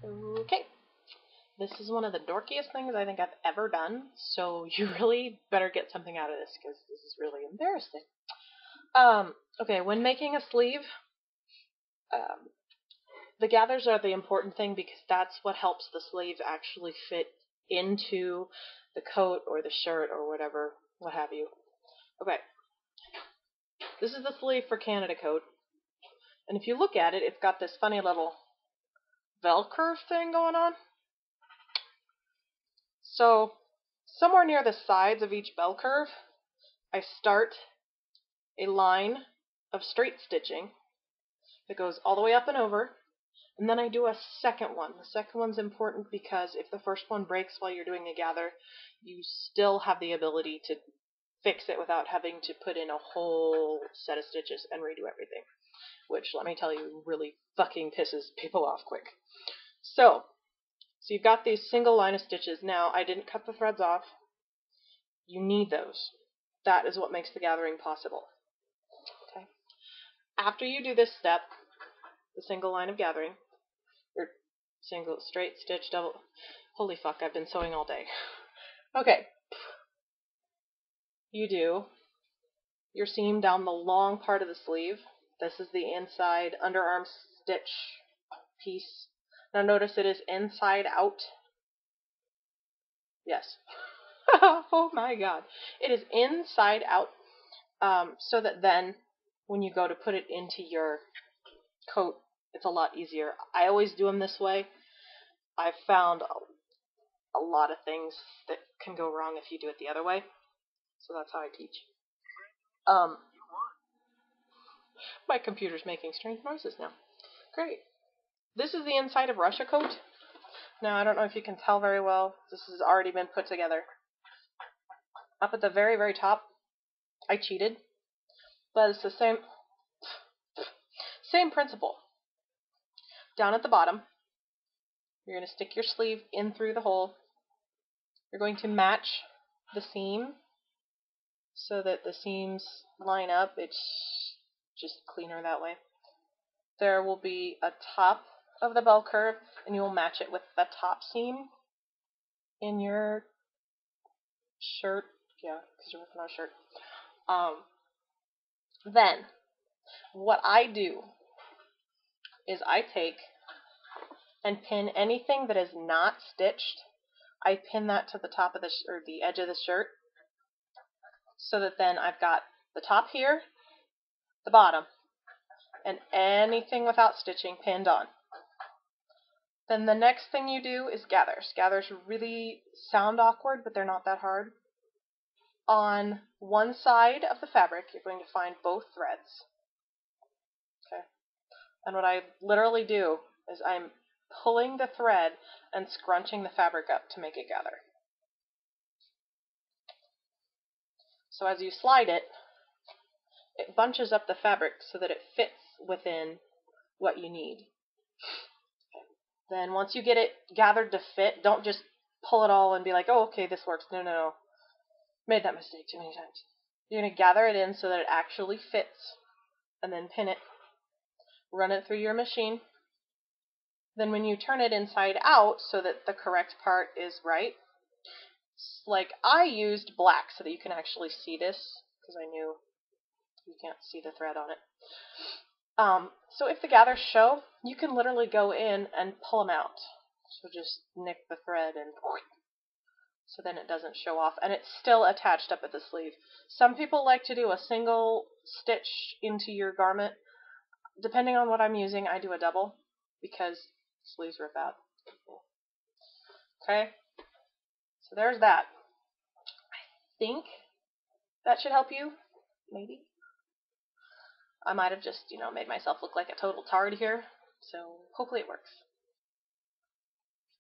Okay, this is one of the dorkiest things I think I've ever done, so you really better get something out of this because this is really embarrassing. Okay, when making a sleeve, um, the gathers are the important thing because that's what helps the sleeve actually fit into the coat or the shirt or whatever, what have you. Okay, this is the sleeve for Canada coat, and if you look at it, it's got this funny little Velcro thing going on. So, somewhere near the sides of each bell curve, I start a line of straight stitching that goes all the way up and over, and then I do a second one. The second one's important because if the first one breaks while you're doing a gather, you still have the ability to fix it without having to put in a whole set of stitches and redo everything, which, let me tell you, really fucking pisses people off quick. So you've got these single line of stitches. Now, I didn't cut the threads off. You need those. That is what makes the gathering possible. Okay. After you do this step, the single line of gathering, or single straight stitch double, holy fuck, I've been sewing all day. Okay. You do your seam down the long part of the sleeve. This is the inside underarm stitch piece. Now notice it is inside out. Yes. Oh my god. It is inside out, so that then when you go to put it into your coat, it's a lot easier. I always do them this way. I've found a lot of things that can go wrong if you do it the other way. So that's how I teach. My computer's making strange noises now. Great. This is the inside of Russia coat. Now, I don't know if you can tell very well. This has already been put together. Up at the very, very top, I cheated. But it's the same principle. Down at the bottom, you're going to stick your sleeve in through the hole. You're going to match the seam so that the seams line up. It's just cleaner that way. There will be a top of the bell curve, and you will match it with the top seam in your shirt. Yeah, because you're working on a shirt. Then, what I do is I take and pin anything that is not stitched. I pin that to the top of or the edge of the shirt, so that then I've got the top here, the bottom, and anything without stitching pinned on. Then the next thing you do is gathers. Gathers really sound awkward, but they're not that hard. On one side of the fabric, you're going to find both threads. Okay. And what I literally do is I'm pulling the thread and scrunching the fabric up to make it gather. So as you slide it, it bunches up the fabric so that it fits within what you need. Then once you get it gathered to fit, don't just pull it all and be like, oh, okay, this works. No. Made that mistake too many times. You're going to gather it in so that it actually fits, and then pin it. Run it through your machine. Then when you turn it inside out so that the correct part is right, like I used black so that you can actually see this, because I knew you can't see the thread on it. So if the gathers show, you can literally go in and pull them out. So just nick the thread and so then it doesn't show off, and it's still attached up at the sleeve. Some people like to do a single stitch into your garment. Depending on what I'm using, I do a double because sleeves rip out. Okay, so there's that. I think that should help you, maybe. I might have just, made myself look like a total tard here, so hopefully it works.